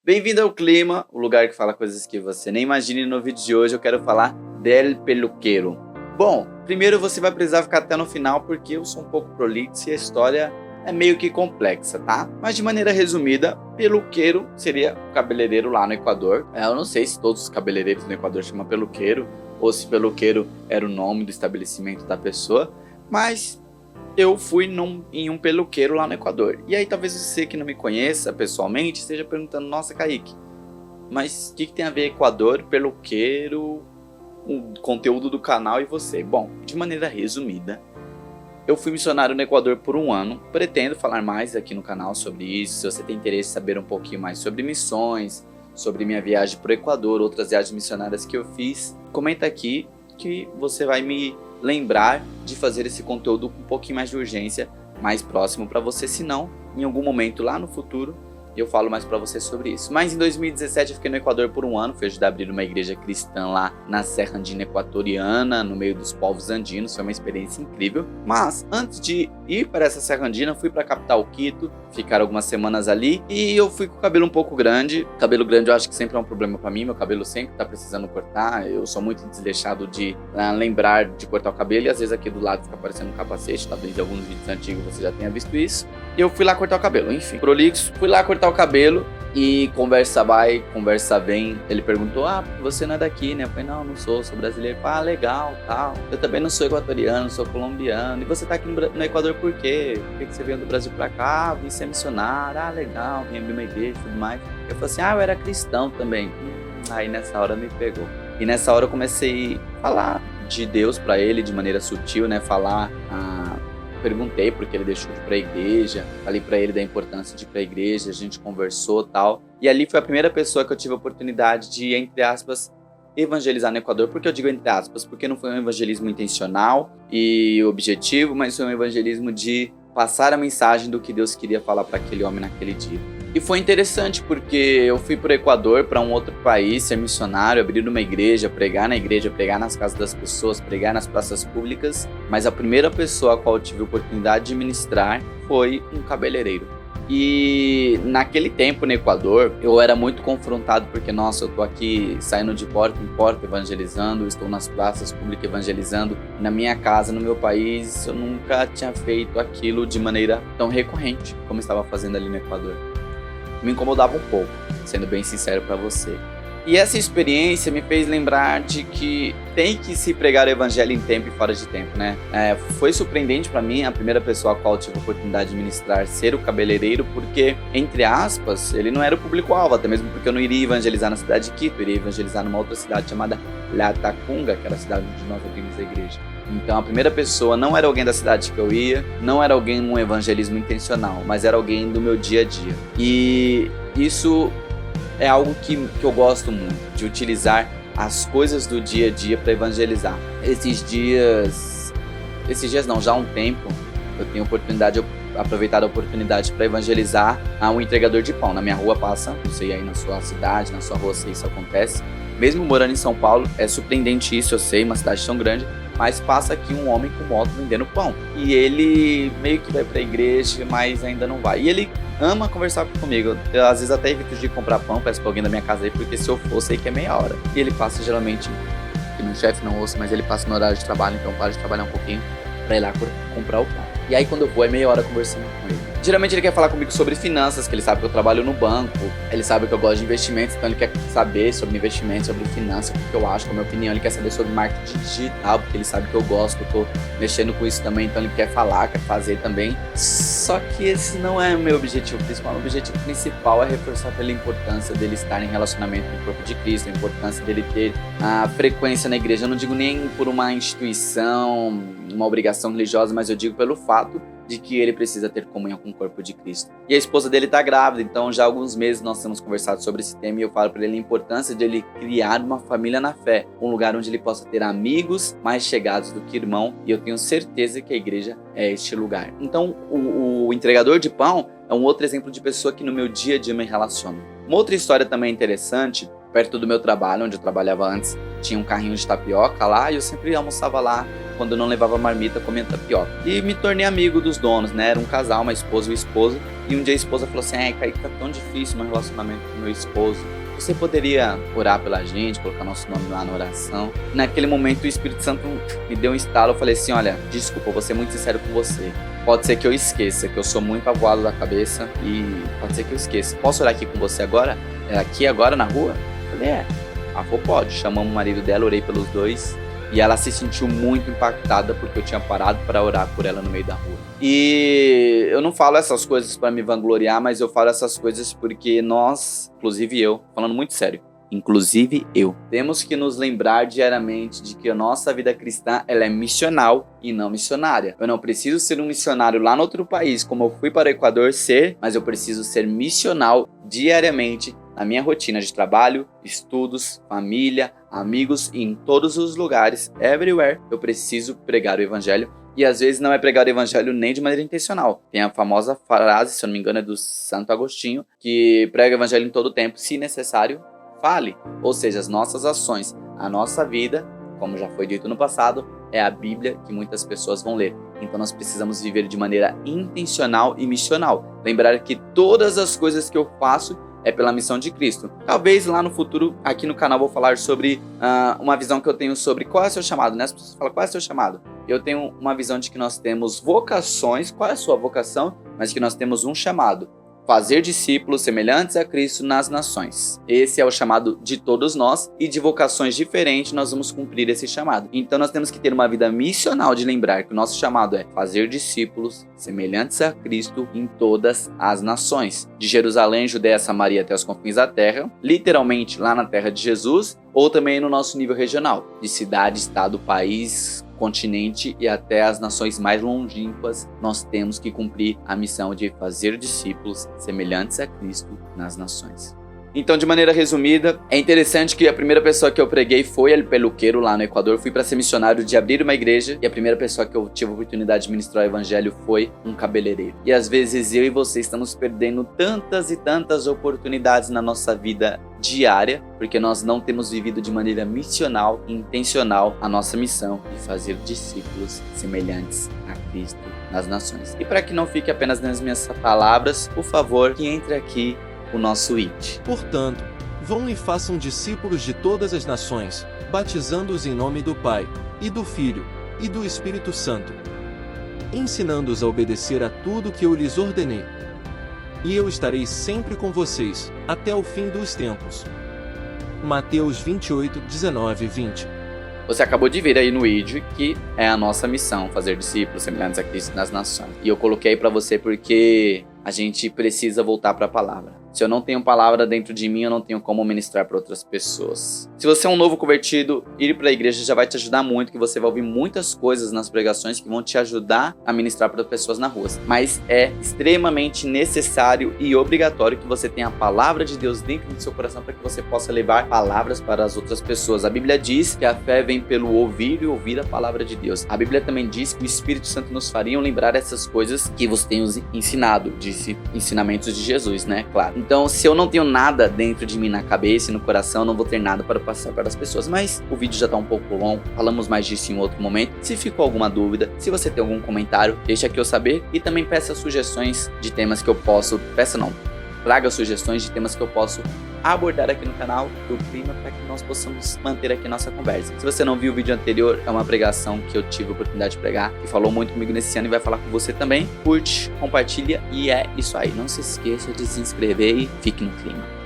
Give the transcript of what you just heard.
Bem-vindo ao Clima, o lugar que fala coisas que você nem imagina. E no vídeo de hoje eu quero falar del peluqueiro. Bom, primeiro você vai precisar ficar até no final porque eu sou um pouco prolixo e a história é meio que complexa, tá? Mas de maneira resumida, peluqueiro seria o cabeleireiro lá no Equador. Eu não sei se todos os cabeleireiros no Equador chamam peluqueiro ou se peluqueiro era o nome do estabelecimento da pessoa, mas eu fui em um peluqueiro lá no Equador. E aí talvez você que não me conheça pessoalmente esteja perguntando: nossa, Kaique, mas o que tem a ver Equador, peluqueiro, o conteúdo do canal e você? Bom, de maneira resumida, eu fui missionário no Equador por 1 ano. Pretendo falar mais aqui no canal sobre isso. Se você tem interesse em saber um pouquinho mais sobre missões, sobre minha viagem para o Equador, outras viagens missionárias que eu fiz, comenta aqui que você vai me lembrar de fazer esse conteúdo com um pouquinho mais de urgência, mais próximo para você, senão em algum momento lá no futuro eu falo mais para você sobre isso. Mas em 2017 eu fiquei no Equador por 1 ano, fui ajudar a abrir uma igreja cristã lá na Serra Andina Equatoriana, no meio dos povos andinos. Foi uma experiência incrível. Mas antes de ir para essa Serra Andina, fui para a capital Quito, ficar algumas semanas ali, e eu fui com o cabelo um pouco grande. Cabelo grande eu acho que sempre é um problema para mim, meu cabelo sempre tá precisando cortar. Eu sou muito desleixado de lembrar de cortar o cabelo, e às vezes aqui do lado fica parecendo um capacete. Talvez em alguns vídeos antigos você já tenha visto isso. E eu fui lá cortar o cabelo, enfim, prolixo, fui lá cortar o cabelo e conversa vai, conversa vem. Ele perguntou: você não é daqui, né? Eu falei: não sou brasileiro. Legal, tal. Eu também não sou equatoriano, sou colombiano. E você tá aqui no Equador por quê? Por que você veio do Brasil pra cá? Vim ser missionário. Legal, vim abrir uma igreja e tudo mais. Eu falei assim: eu era cristão também. Aí nessa hora me pegou. E nessa hora eu comecei a falar de Deus pra ele de maneira sutil, né? Perguntei porque ele deixou de ir pra igreja, falei pra ele da importância de ir pra igreja, a gente conversou e tal. E ali foi a primeira pessoa que eu tive a oportunidade de, entre aspas, evangelizar no Equador. Por que eu digo entre aspas? Porque não foi um evangelismo intencional e objetivo, mas foi um evangelismo de passar a mensagem do que Deus queria falar para aquele homem naquele dia. E foi interessante porque eu fui para o Equador, para um outro país, ser missionário, abrir uma igreja, pregar na igreja, pregar nas casas das pessoas, pregar nas praças públicas. Mas a primeira pessoa a qual eu tive a oportunidade de ministrar foi um cabeleireiro. E naquele tempo no Equador, eu era muito confrontado porque, nossa, eu tô aqui saindo de porta em porta evangelizando, estou nas praças públicas evangelizando. Na minha casa, no meu país, eu nunca tinha feito aquilo de maneira tão recorrente como estava fazendo ali no Equador. Me incomodava um pouco, sendo bem sincero para você. E essa experiência me fez lembrar de que tem que se pregar o evangelho em tempo e fora de tempo, né? Foi surpreendente para mim a primeira pessoa a qual eu tive a oportunidade de ministrar ser o cabeleireiro, porque, entre aspas, ele não era o público-alvo, até mesmo porque eu não iria evangelizar na cidade de Quito, eu iria evangelizar numa outra cidade chamada Latacunga, que era a cidade onde nós abrimos a igreja. Então a primeira pessoa não era alguém da cidade que eu ia, não era alguém num evangelismo intencional, mas era alguém do meu dia a dia. E isso é algo que eu gosto muito, de utilizar as coisas do dia a dia para evangelizar. Já há um tempo, eu tenho aproveitado a oportunidade para evangelizar um entregador de pão. Na minha rua passa, não sei aí na sua cidade, na sua rua se isso acontece. Mesmo morando em São Paulo, é surpreendente isso, eu sei, uma cidade tão grande, mas passa aqui um homem com moto vendendo pão. E ele meio que vai pra igreja, mas ainda não vai. E ele ama conversar comigo. Eu às vezes até evito de comprar pão, peço pra alguém da minha casa aí, porque se eu for, sei que é meia hora. E ele passa geralmente, que meu chefe não ouça, mas ele passa no horário de trabalho, então para de trabalhar um pouquinho pra ir lá comprar o pão. E aí quando eu vou é meia hora conversando com ele. Geralmente ele quer falar comigo sobre finanças, que ele sabe que eu trabalho no banco, ele sabe que eu gosto de investimentos, então ele quer saber sobre investimentos, sobre finanças, o que eu acho, qual é a minha opinião. Ele quer saber sobre marketing digital, porque ele sabe que eu gosto, que eu tô mexendo com isso também, então ele quer falar, quer fazer também. Só que esse não é o meu objetivo principal. O objetivo principal é reforçar pela importância dele estar em relacionamento com o corpo de Cristo, a importância dele ter a frequência na igreja. Eu não digo nem por uma instituição, uma obrigação religiosa, mas eu digo pelo fato de que ele precisa ter comunhão com o corpo de Cristo. E a esposa dele tá grávida, então já há alguns meses nós temos conversado sobre esse tema e eu falo para ele a importância de ele criar uma família na fé, um lugar onde ele possa ter amigos mais chegados do que irmão, e eu tenho certeza que a igreja é este lugar. Então o entregador de pão é um outro exemplo de pessoa que no meu dia a dia me relaciona. Uma outra história também interessante, perto do meu trabalho, onde eu trabalhava antes, tinha um carrinho de tapioca lá e eu sempre almoçava lá quando eu não levava marmita comendo tapioca. E me tornei amigo dos donos, né? Era um casal, uma esposa e o esposo. E um dia a esposa falou assim: Kaique, tá tão difícil meu relacionamento com meu esposo. Você poderia orar pela gente, colocar nosso nome lá na oração? Naquele momento o Espírito Santo me deu um estalo. Eu falei assim: olha, desculpa, vou ser muito sincero com você. Pode ser que eu esqueça, que eu sou muito avoado da cabeça e pode ser que eu esqueça. Posso orar aqui com você agora? Aqui agora na rua? Eu falei: a avó pode. Chamamos o marido dela, orei pelos dois. E ela se sentiu muito impactada porque eu tinha parado para orar por ela no meio da rua. E eu não falo essas coisas para me vangloriar, mas eu falo essas coisas porque nós, inclusive eu, falando muito sério, inclusive eu, temos que nos lembrar diariamente de que a nossa vida cristã ela é missional e não missionária. Eu não preciso ser um missionário lá no outro país, como eu fui para o Equador ser, mas eu preciso ser missional diariamente na minha rotina de trabalho, estudos, família, amigos e em todos os lugares, everywhere, eu preciso pregar o evangelho. E às vezes não é pregar o evangelho nem de maneira intencional. Tem a famosa frase, se eu não me engano é do Santo Agostinho, que prega o evangelho em todo tempo, se necessário, fale. Ou seja, as nossas ações, a nossa vida, como já foi dito no passado, é a Bíblia que muitas pessoas vão ler. Então nós precisamos viver de maneira intencional e missional. Lembrar que todas as coisas que eu faço é pela missão de Cristo. Talvez lá no futuro, aqui no canal, vou falar sobre uma visão que eu tenho sobre qual é o seu chamado, né? As pessoas falam, qual é o seu chamado? Eu tenho uma visão de que nós temos vocações, qual é a sua vocação? Mas que nós temos um chamado. Fazer discípulos semelhantes a Cristo nas nações. Esse é o chamado de todos nós e de vocações diferentes nós vamos cumprir esse chamado. Então nós temos que ter uma vida missional de lembrar que o nosso chamado é fazer discípulos semelhantes a Cristo em todas as nações. De Jerusalém, Judeia, Samaria até os confins da terra, literalmente lá na terra de Jesus, ou também no nosso nível regional, de cidade, estado, país, continente e até as nações mais longínquas, nós temos que cumprir a missão de fazer discípulos semelhantes a Cristo nas nações. Então, de maneira resumida, é interessante que a primeira pessoa que eu preguei foi El Peluqueiro lá no Equador. Fui para ser missionário de abrir uma igreja e a primeira pessoa que eu tive a oportunidade de ministrar o evangelho foi um cabeleireiro. E às vezes eu e você estamos perdendo tantas e tantas oportunidades na nossa vida diária, porque nós não temos vivido de maneira missional e intencional a nossa missão de fazer discípulos semelhantes a Cristo nas nações. E para que não fique apenas nas minhas palavras, por favor, que entre aqui o nosso IT. Portanto, vão e façam discípulos de todas as nações, batizando-os em nome do Pai, e do Filho, e do Espírito Santo, ensinando-os a obedecer a tudo que eu lhes ordenei. E eu estarei sempre com vocês, até o fim dos tempos. Mateus 28, 19 e 20. Você acabou de ver aí no vídeo que é a nossa missão, fazer discípulos semelhantes a Cristo nas nações. E eu coloquei para você porque a gente precisa voltar para a palavra. Se eu não tenho palavra dentro de mim, eu não tenho como ministrar para outras pessoas. Se você é um novo convertido, ir para a igreja já vai te ajudar muito, que você vai ouvir muitas coisas nas pregações que vão te ajudar a ministrar para pessoas na rua. Mas é extremamente necessário e obrigatório que você tenha a palavra de Deus dentro do seu coração para que você possa levar palavras para as outras pessoas. A Bíblia diz que a fé vem pelo ouvir e ouvir a palavra de Deus. A Bíblia também diz que o Espírito Santo nos faria lembrar essas coisas que vos tenho ensinado, disse ensinamentos de Jesus, né? Claro. Então, se eu não tenho nada dentro de mim, na cabeça e no coração, eu não vou ter nada para passar para as pessoas. Mas o vídeo já está um pouco longo, falamos mais disso em outro momento. Se ficou alguma dúvida, se você tem algum comentário, deixa aqui eu saber. E também peça sugestões de temas que eu posso... traga sugestões de temas que eu posso abordar aqui no canal do Clima para que nós possamos manter aqui nossa conversa. Se você não viu o vídeo anterior, é uma pregação que eu tive a oportunidade de pregar, que falou muito comigo nesse ano e vai falar com você também. Curte, compartilha e é isso aí. Não se esqueça de se inscrever e fique no clima.